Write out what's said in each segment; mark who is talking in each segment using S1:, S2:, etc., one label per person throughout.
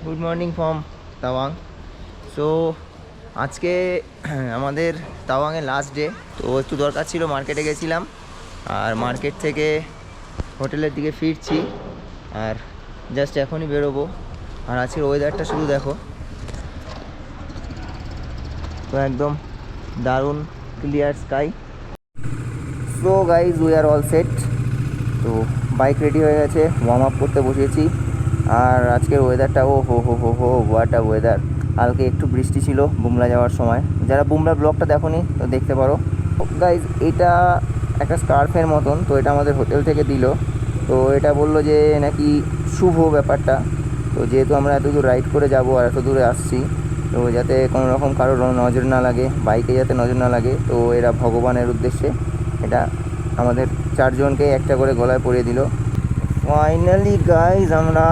S1: Good morning from Tawang. So আজকে আমাদের তাওয়াংয়ের last day, তো একটু দরকার ছিল, মার্কেটে গেছিলাম আর মার্কেট থেকে হোটেলের দিকে ফিরছি আর জাস্ট এখনই বেরোবো। আর আজকের ওয়েদারটা শুধু দেখো, তো একদম দারুণ clear sky. So guys we are all set. তো বাইক রেডি হয়ে গেছে, ওয়ার্ম আপ করতে বসেছি। আর আজকের ওয়েদারটা ও হো হো হো হো হোয়াট আ ওয়েদার। কালকে একটু বৃষ্টি ছিল বুমলা যাওয়ার সময়, যারা বুমলা ব্লগটা দেখোনি তো দেখতে পারো। গাইজ এটা একটা স্কার্ফের মতন, তো এটা আমাদের হোটেল থেকে দিল। তো এটা বললো যে নাকি শুভ ব্যাপারটা। তো যেহেতু আমরা এত দূর রাইড করে যাব আর এত দূরে আসছি, তো যাতে কোনো রকম কারোর নজর না লাগে, বাইকে যাতে নজর না লাগে, তো এরা ভগবানের উদ্দেশ্যে এটা আমাদের চারজনকে একটা করে গলায় পরিয়ে দিল। ফাইনালি গাইজ আমরা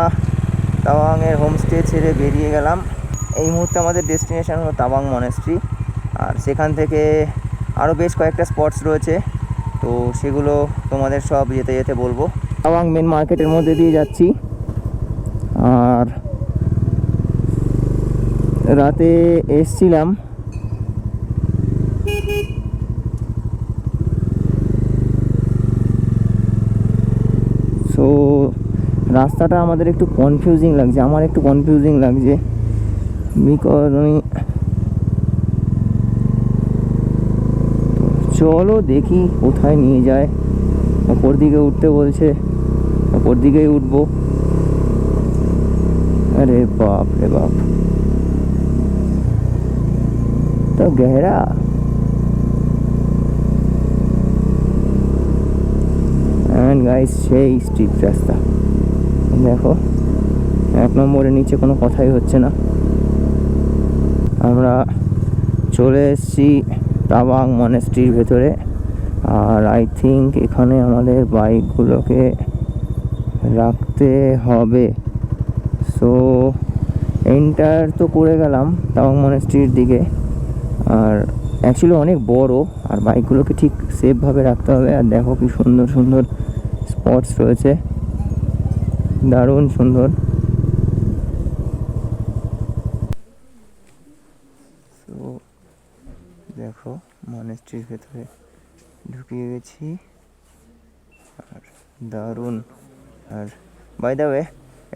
S1: তাওয়াংয়ের হোমস্টে ছেড়ে বেরিয়ে গেলাম। এই মুহূর্তে আমাদের ডেস্টিনেশন হলো তাওয়াং মনেস্ট্রি। আর সেখান থেকে আরও বেশ কয়েকটা স্পটস রয়েছে, তো সেগুলো তোমাদের সব যেতে যেতে বলবো। তাওয়াং মেন মার্কেটের মধ্যে দিয়ে যাচ্ছি। আর রাতে এসছিলাম, সো রাস্তাটা আমাদের একটু কনফিউজিং লাগছে, আমার একটু কনফিউজিং লাগছে, বিকজ আমি চলো দেখি কোথায় নিয়ে যায়। ওপর দিকে উঠতে বলছে, ওপর দিকেই উঠবো। अरे बाप रे बाप, तो गहरा। एंड गाइस সেই স্টিপ রাস্তা দেখো, এক নম্বরের নিচে কোনো কথাই হচ্ছে না। আমরা চলে এসেছি তাওয়াং মনেস্ট্রির ভেতরে। আর আই থিঙ্ক এখানে আমাদের বাইকগুলোকে রাখতে হবে। সো এন্টার তো করে গেলাম তাওয়াং মনেস্ট্রির দিকে। আর অ্যাকচুয়ালি অনেক বড়, আর বাইকগুলোকে ঠিক সেফভাবে রাখতে হবে। আর দেখো কি সুন্দর সুন্দর স্পটস রয়েছে, দারুণ সুন্দর। তো দেখো মনেস্ট্রির ভেতরে ঢুকিয়ে গেছি, আর দারুণ। আর বাই দ্য ওয়ে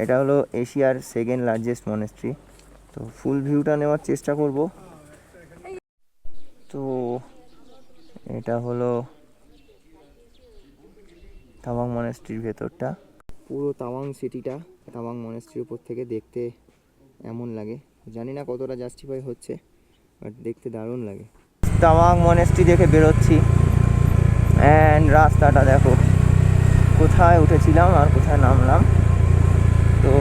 S1: এটা হলো এশিয়ার সেকেন্ড লার্জেস্ট মনেস্ট্রি। তো ফুল ভিউটা নেওয়ার চেষ্টা করব। তো এটা হলো তাওয়াং মনেস্ট্রির ভেতরটা, পুরো তাওয়াং সিটিটা তাওয়াং মনেস্ট্রির উপর থেকে দেখতে এমন লাগে। জানি না কতটা জাস্টিফাই হচ্ছে, বাট দেখতে দারুণ লাগে। তাওয়াং মনেস্ট্রি দেখে বেরোচ্ছি, অ্যান্ড রাস্তাটা দেখো, কোথায় উঠেছিলাম আর কোথায় নামলাম। তো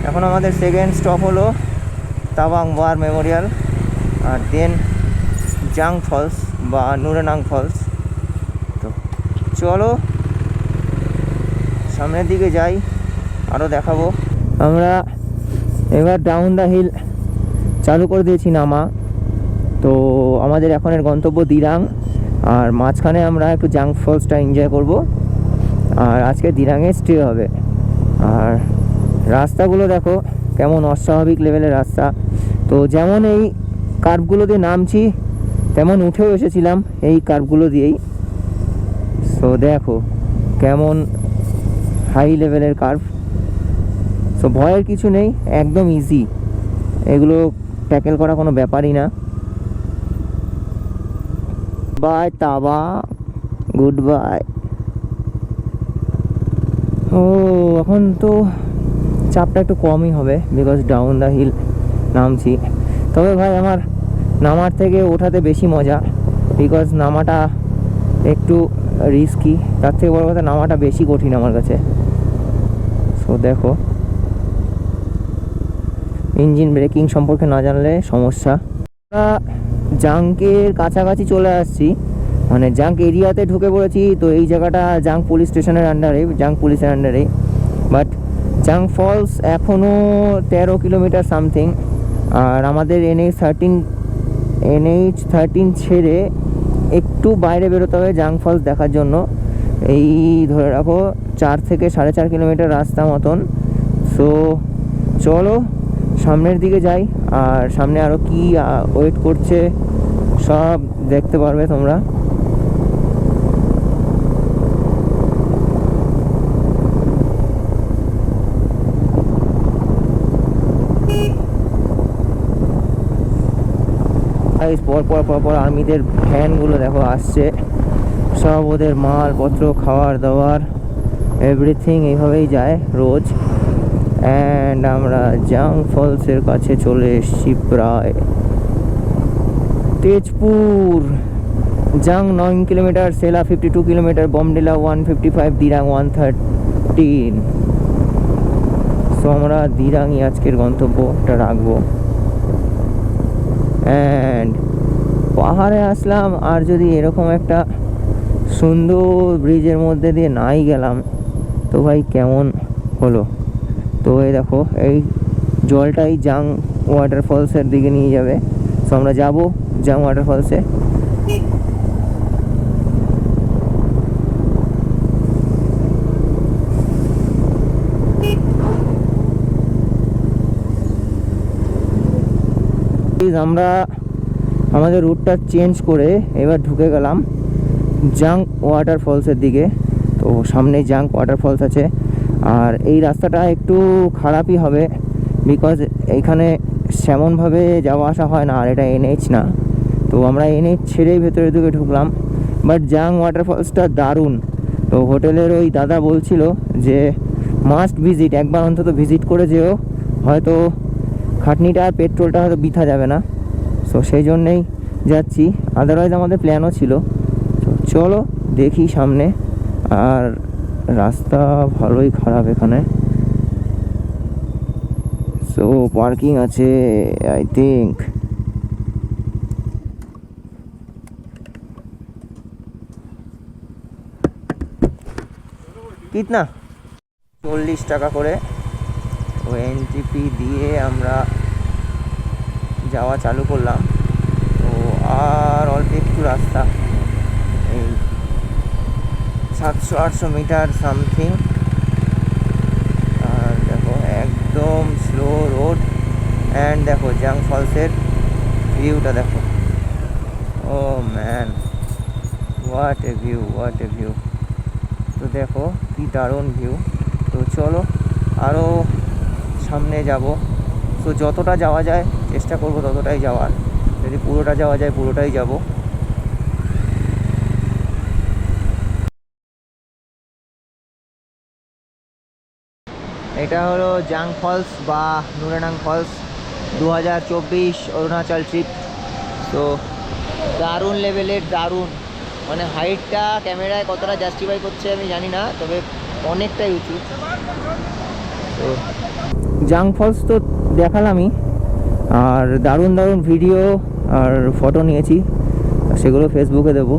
S1: এখন আমাদের সেকেন্ড স্টপ হলো তাওয়াং ওয়ার মেমোরিয়াল, আর দেন জাং ফলস বা নুরেনাং ফলস। তো চলো সামনের দিকে যাই, আরও দেখাবো। আমরা এবার ডাউন দ্য হিল চালু করে দিয়েছি নামা। তো আমাদের এখনের গন্তব্য দিরাং, আর মাঝখানে আমরা একটু জাং ফলসটা এনজয় করব। আর আজকে দিরাংয়ে স্টে হবে। আর রাস্তাগুলো দেখো কেমন অস্বাভাবিক লেভেলের রাস্তা। তো যেমন এই কার্ভগুলো দিয়ে নামছি, তেমন উঠেও এসেছিলাম এই কার্ভগুলো দিয়েই। সো দেখো কেমন হাই লেভেলের কার্ভ। সো ভয়ের কিছু নেই, একদম ইজি, এগুলো ট্যাকেল করা কোনো ব্যাপারই না। Bye Tawang, good bye. ও এখন তো চাপটা একটু কমই হবে, বিকজ ডাউন দ্য হিল নামছি। তবে ভাই আমার নামার থেকে ওঠাতে বেশি মজা, বিকজ নামাটা একটু রিস্কি, তার থেকে বড় কথা নামাটা বেশি কঠিন আমার কাছে। সো দেখো, ইঞ্জিন ব্রেকিং সম্পর্কে না জানলে সমস্যা। আমরা জাংকের কাছাকাছি চলে আসছি, মানে জাংক এরিয়াতে ঢুকে পড়েছি। তো এই জায়গাটা জাং পুলিশ স্টেশনের আন্ডারে, জাং পুলিশের আন্ডারে। বাট জাং ফলস এখনও 13 কিলোমিটার সামথিং। আর আমাদের NH13 ছেড়ে একটু বাইরে বেরোতে হবে জাং ফলস দেখার জন্য। এই ধরে রাখো 4 থেকে 4.5 কিলোমিটার রাস্তা মতন। সো চলো সামনের দিকে যাই, আর সামনে আরও কি ওয়েট করছে সব দেখতে পারবে তোমরা। পর পর পর পর আর্মিদের ভ্যানগুলো দেখো আসছে, সব ওদের মালপত্র, খাবার দাবার, এভরিথিং এইভাবেই যায় রোজ। অ্যান্ড আমরা জাং ফলসের কাছে চলে এসেছি প্রায়। তেজপুর জাং 9 কিলোমিটার, সেলা 52 কিলোমিটার, বমডিলা 155, দিরাং 113। সো আমরা দিরাংই আজকের গন্তব্যটা রাখবো। অ্যান্ড পাহাড়ে আসলাম, আর যদি এরকম একটা সুন্দর ব্রিজের মধ্যে দিয়ে নাই গেলাম তো ভাই কেমন হলো। তো এই দেখো, এই জলটাই জাং ওয়াটারফলসের দিকে নিয়ে যাবে। সো আমরা যাবো জাং ওয়াটারফলসে। আমরা আমাদের রুটটা চেঞ্জ করে এবার ঢুকে গেলাম জাং ওয়াটারফলসের দিকে। তো সামনে জাং ওয়াটারফলস আছে, আর এই রাস্তাটা একটু খারাপই হবে বিকজ এইখানে সেমনভাবে যাওয়া আসা হয় না, আর এটা এনএইচ না। তো আমরা এনএইচ ছেড়েই ভেতরের দিকে ঢুকলাম। বাট জাং ওয়াটারফলসটা দারুণ। তো হোটেলের ওই দাদা বলছিল যে মাস্ট ভিজিট, একবার অন্তত ভিজিট করে যেও, হয়তো খাটনিটা আর পেট্রোলটা হয়তো বৃথা যাবে না। সো সেই জন্যেই যাচ্ছি, আদারওয়াইজ আমাদের প্ল্যানও ছিল। তো চলো দেখি সামনে। আর রাস্তা ভালোই খারাপ এখানে, সো পার্কিং আছে আই থিঙ্ক। কিতনা 40 টাকা করে। তো এনটিপি দিয়ে আমরা যাওয়া চালু করলাম। তো আর অল্প একটু রাস্তা, এই 700-800 মিটার সামথিং। আর দেখো একদম স্লো রোড। অ্যান্ড দেখো জাং ফলসের ভিউটা দেখো, oh man, what a view, what a view. তো দেখো কি দারুণ ভিউ। তো চলো আরও সামনে যাব। তো যতটা যাওয়া যায় চেষ্টা করব ততটাই যাওয়ার, যদি পুরোটা যাওয়া যায় পুরোটাই যাব। এটা হলো জাং ফলস বা নুরেনাং ফলস 2024 অরুণাচল ট্রিপ। তো দারুণ লেভেলের, দারুণ, মানে হাইটটা ক্যামেরায় কতটা জাস্টিফাই করছে আমি জানি না, তবে অনেকটাই উঁচু। তো জাং ফলস তো দেখালামই, আর দারুণ দারুণ ভিডিও আর ফটো নিয়েছি, সেগুলো ফেসবুকে দেবো।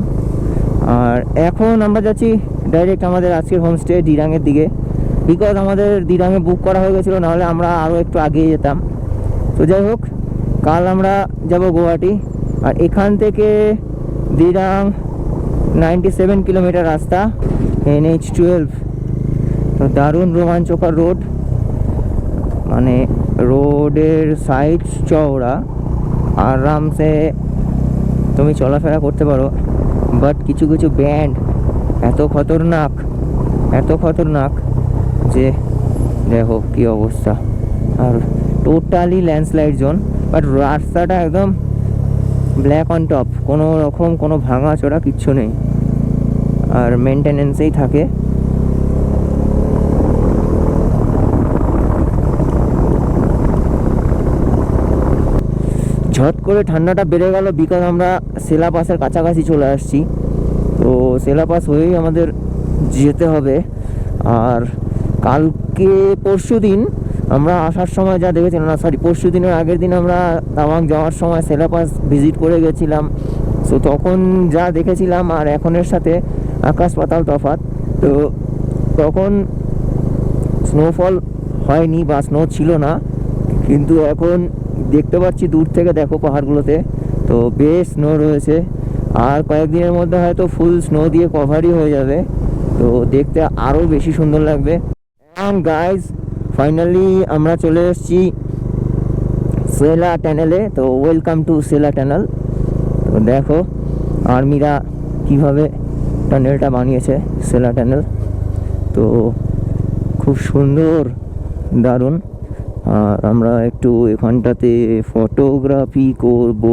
S1: আর এখন আমরা যাচ্ছি ডাইরেক্ট আমাদের আজকের হোমস্টে দিরাংয়ের দিকে, বিকজ আমাদের দিরাংয়ে বুক করা হয়ে গেছিলো, নাহলে আমরা আরও একটু এগিয়ে যেতাম। তো যাই হোক, কাল আমরা যাব গুয়াহাটি, আর এখান থেকে দিরাং 97 কিলোমিটার রাস্তা, NH12। তো দারুণ রোমাঞ্চকর রোড, মানে রোডের সাইড চওড়া, আরামসে তুমি চলাফেরা করতে পারো। বাট কিছু কিছু ব্যান্ড এত খতরনাক, এত খতরনাক যে দেখো কি অবস্থা। আর টোটালি ল্যান্ডস্লাইড জোন, বাট রাস্তাটা একদম ব্ল্যাক অন টপ, কোনো রকম কোনো ভাঙা চোরা কিচ্ছু নেই, আর মেনটেনেন্সেই থাকে। ঝট করে ঠান্ডাটা বেড়ে গেল বিকজ আমরা সেলা পাসের কাছাকাছি চলে আসছি। তো সেলা পাস হয়েই আমাদের যেতে হবে। আর কালকে পরশু দিন আমরা আসার সময় যা দেখেছিলাম, না সরি পরশু দিনের আগের দিন আমরা তাওয়াং যাওয়ার সময় সেলা পাস ভিজিট করে গেছিলাম। সো তখন যা দেখেছিলাম আর এখনের সাথে আকাশ পাতাল তফাৎ। তো তখন স্নোফল হয়নি বা স্নো ছিল না, কিন্তু এখন দেখতে পাচ্ছি দূর থেকে, দেখো পাহাড়গুলোতে তো বেশ স্নো রয়েছে। আর কয়েকদিনের মধ্যে হয়তো ফুল স্নো দিয়ে কভারই হয়ে যাবে, তো দেখতে আরও বেশি সুন্দর লাগবে। অ্যান্ড গাইজ, ফাইনালি আমরা চলে এসেছি সেলা টানেলে। তো ওয়েলকাম টু সেলা টানেল। তো দেখো আর্মিরা কীভাবে টানেলটা বানিয়েছে, সেলা টানেল। তো খুব সুন্দর, দারুণ। আর আমরা একটু এখানটাতে ফটোগ্রাফি করব,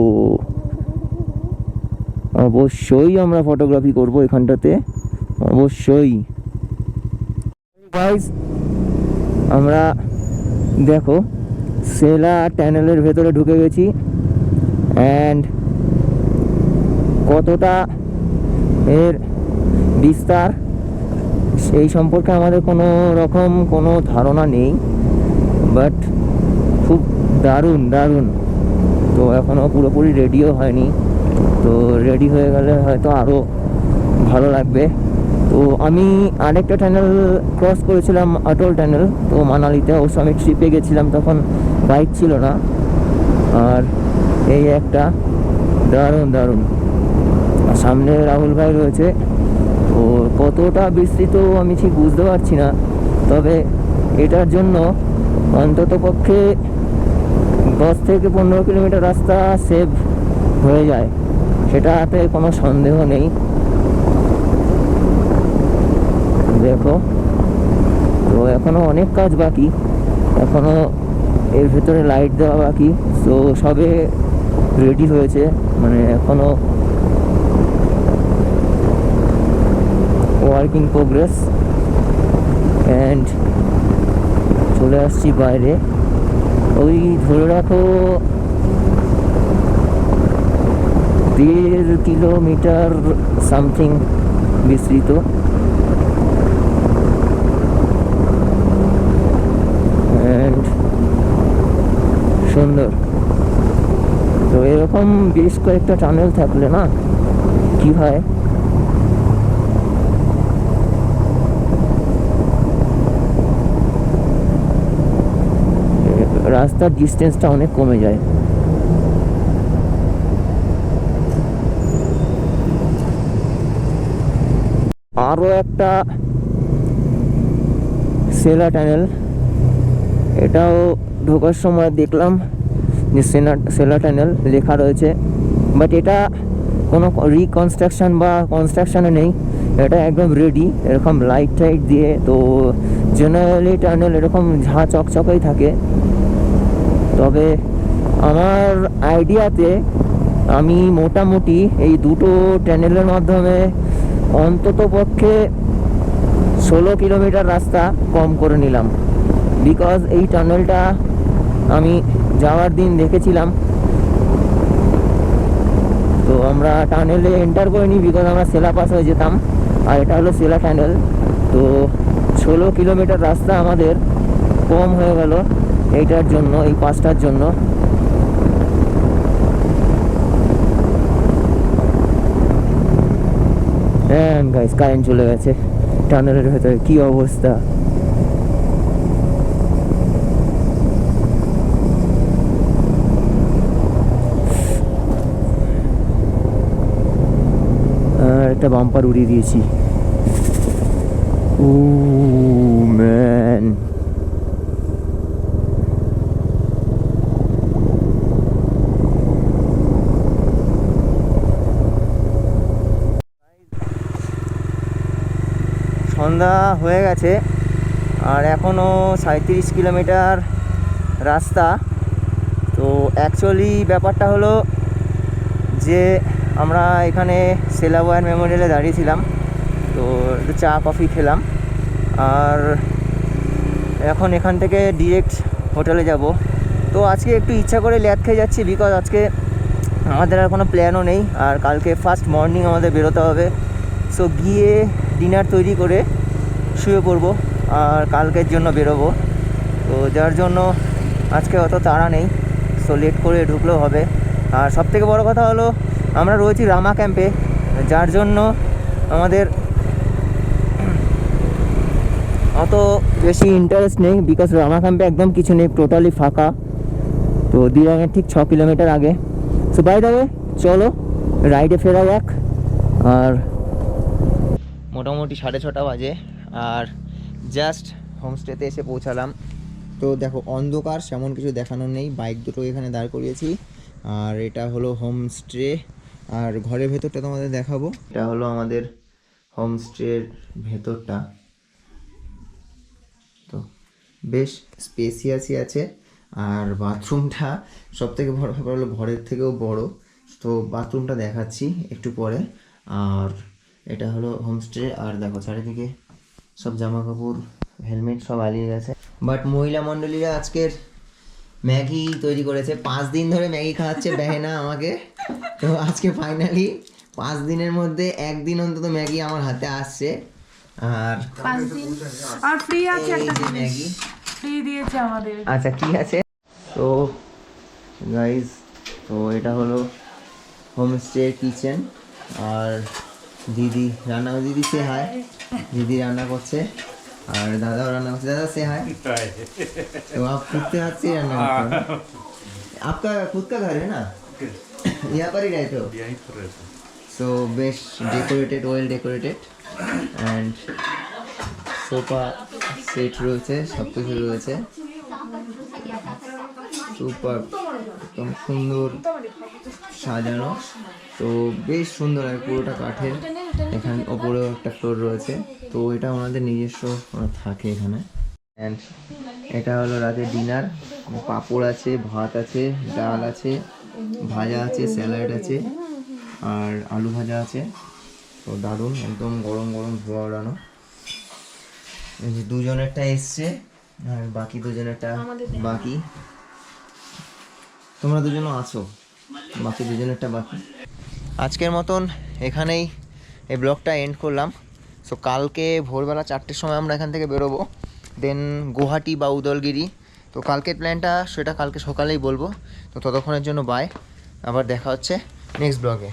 S1: অবশ্যই আমরা ফটোগ্রাফি করব এখানটাতে, অবশ্যই। গাইস আমরা দেখো সেলা টানেলের ভেতরে ঢুকে গেছি, অ্যান্ড কতটা এর বিস্তার সেই সম্পর্কে আমাদের কোনো ধারণা নেই, বাট খুব দারুণ দারুণ। তো এখনও পুরোপুরি রেডিও হয়নি, তো রেডি হয়ে গেলে হয়তো আরও ভালো লাগবে। তো আমি আরেকটা টানেল ক্রস করেছিলাম, অটল টানেল, তো মানালিতে। অবশ্য আমি ট্রিপে গেছিলাম, তখন বাইক ছিল না। আর এই একটা দারুণ দারুণ, সামনে রাহুল ভাই রয়েছে। তো কতটা বিস্তৃত আমি ঠিক বুঝতে পারছি না, তবে এটার জন্য অন্তত পক্ষে 10 থেকে 15 কিলোমিটার রাস্তা সেভ হয়ে যায়, সেটাতে কোনো সন্দেহ নেই। দেখো, তো এখনও অনেক কাজ বাকি, এখনও এর ভেতরে লাইট দেওয়া বাকি। তো সবে রেডি হয়েছে, মানে এখনও ওয়ার্ক ইন প্রোগ্রেস। অ্যান্ড চলে আসছি বাইরে, ওই ধরে রাখো 1.5 কিলোমিটার সামথিং বিস্তৃত। অ্যান্ড সুন্দর। তো এরকম বেশ কয়েকটা টানেল থাকলে না কি হয়, রাস্তার ডিস্টেন্সটা অনেক কমে যায়। আরও একটা সেলা টানেল, এটাও ঢোকার সময় দেখলাম যে সেলা টানেল লেখা রয়েছে, বাট এটা কোনো রিকনস্ট্রাকশন বা কনস্ট্রাকশনে নেই, এটা একদম রেডি, এরকম লাইট টাইট দিয়ে। তো জেনারেলি টানেল এরকম ঝাঁ চকচকেই থাকে, তবে আমার আইডিয়াতে আমি মোটামুটি এই দুটো টানেলের মাধ্যমে অন্তত পক্ষে 16 কিলোমিটার রাস্তা কম করে নিলাম। বিকজ এই টানেলটা আমি যাওয়ার দিন দেখেছিলাম, তো আমরা টানেলে এন্টার করিনি বিকজ আমরা সেলা পাস হয়ে যেতাম, আর এটা হলো সেলা টানেল। তো 16 কিলোমিটার রাস্তা আমাদের কম হয়ে গেল এইটার জন্য, এই পাসটার জন্য। হ্যাঁ গাইস, কারেন্ট চলে গেছে টানেলের ভেতরে, কি অবস্থা। আর একটা বাম্পার উড়িয়ে দিয়েছি। ও ম্যান, সন্ধ্যা হয়ে গেছে আর এখনও 37 কিলোমিটার রাস্তা। তো অ্যাকচুয়ালি ব্যাপারটা হলো যে আমরা এখানে সেলা ওয়ার মেমোরিয়ালে দাঁড়িয়েছিলাম, তো একটু চা কফি খেলাম, আর এখন এখান থেকে ডিরেক্ট হোটেলে যাব। তো আজকে একটু ইচ্ছা করে ল্যাদ খেয়ে যাচ্ছি, বিকজ আজকে আমাদের আর কোনো প্ল্যানও নেই, আর কালকে ফার্স্ট মর্নিং আমাদের বেরোতে হবে। সো গিয়ে ডিনার তৈরি করে শুয়ে পড়বো আর কালকের জন্য বেরোবো। তো যার জন্য আজকে অত তাড়া নেই, সো লেট করে ঢুকলেও হবে। আর সবথেকে বড় কথা হলো আমরা রয়েছি রামা ক্যাম্পে, যার জন্য আমাদের অত বেশি ইন্টারেস্ট নেই, বিকজ রামা ক্যাম্পে একদম কিছু নেই, টোটালি ফাঁকা। তো দিরাঙের ঠিক 6 কিলোমিটার আগে। সো বাই দ্য ওয়ে, চলো রাইডে ফেরা যাক। আর মোটামুটি 6:30 বাজে, আর জাস্ট হোমস্টেতে এসে পৌঁছালাম। তো দেখো অন্ধকার সেমন কিছু দেখানোর নেই, বাইক দুটো এখানে দাঁড় করিয়েছি। আর এটা হলো হোমস্টে, আর ঘরের ভেতরটা তোমাদের দেখাবো। এটা হলো আমাদের হোমস্টের ভেতরটা, তো বেশ স্পেসিয়াসই আছে। আর বাথরুমটা সব থেকে বড় ব্যাপার হলো ঘরের থেকেও বড়, তো বাথরুমটা দেখাচ্ছি একটু পরে। আর এটা হলো হোমস্টে, আর দেখো চারিদিকে সব জামা কাপড় হেলমেট সব আলিয়ে গেছে। বাট মহিলা মণ্ডলীরা আজকের ম্যাগি তৈরি করেছে, 5 দিন ধরে ম্যাগি খাওয়াচ্ছে বেহেনা আমাকে। তো আজকে ফাইনালি 5 দিনের মধ্যে 1 দিন অন্তত ম্যাগি আমার হাতে আসছে। আর
S2: 5 দিন আর ফ্রি আছে
S1: এই
S2: একটা
S1: যে
S2: জিনিস
S1: ম্যাগি,
S2: ফ্রি দিয়েছে আমাদের।
S1: আচ্ছা ঠিক আছে। তো গাইজ, তো এটা হলো হোমস্টে কিচেন। আর দিদি রান্না, দিদি সে হায়, দিদি রান্না করছে আর দাদাও রান্না করছে। दादा से हाय। तो आप खुद के हाथ से रान्ना करते हो ना? आपका खुद का घर है ना? यहाँ पर ही रहते हो?
S3: यहीं पर रहते हैं।
S1: So best decorated, well decorated and sofa set রয়েছে, সব কিছু রয়েছে, সুপার, একদম সুন্দর সাজানো। তো বেশ সুন্দর আর পুরোটা কাঠের। এখানে ওপরেও একটা ফ্লোর রয়েছে, তো এটা ওনাদের নিজস্ব, ওরা থাকে এখানে। অ্যান্ড এটা হলো রাতের ডিনার, পাঁপড় আছে, ভাত আছে, ডাল আছে, ভাজা আছে, স্যালাড আছে, আর আলু ভাজা আছে। তো দারুণ, একদম গরম গরম ধোয়া ওড়ানো। এই যে দুজনেরটা এসছে আর বাকি দুজনেরটা বাকি। তোমরা দুজনও আছো, বাকি দুজনেরটা বাকি। আজকের মতন এখানেই এই ব্লগটা এন্ড করলাম। সো কালকে ভোরবেলা 4টের সময় আমরা এখান থেকে বেরোবো, দেন গুয়াহাটি বা উদলগিরি। তো কালকের প্ল্যানটা সেটা কালকে সকালেই বলবো। তো ততক্ষণের জন্য বাই, আবার দেখা হচ্ছে নেক্সট ব্লগে।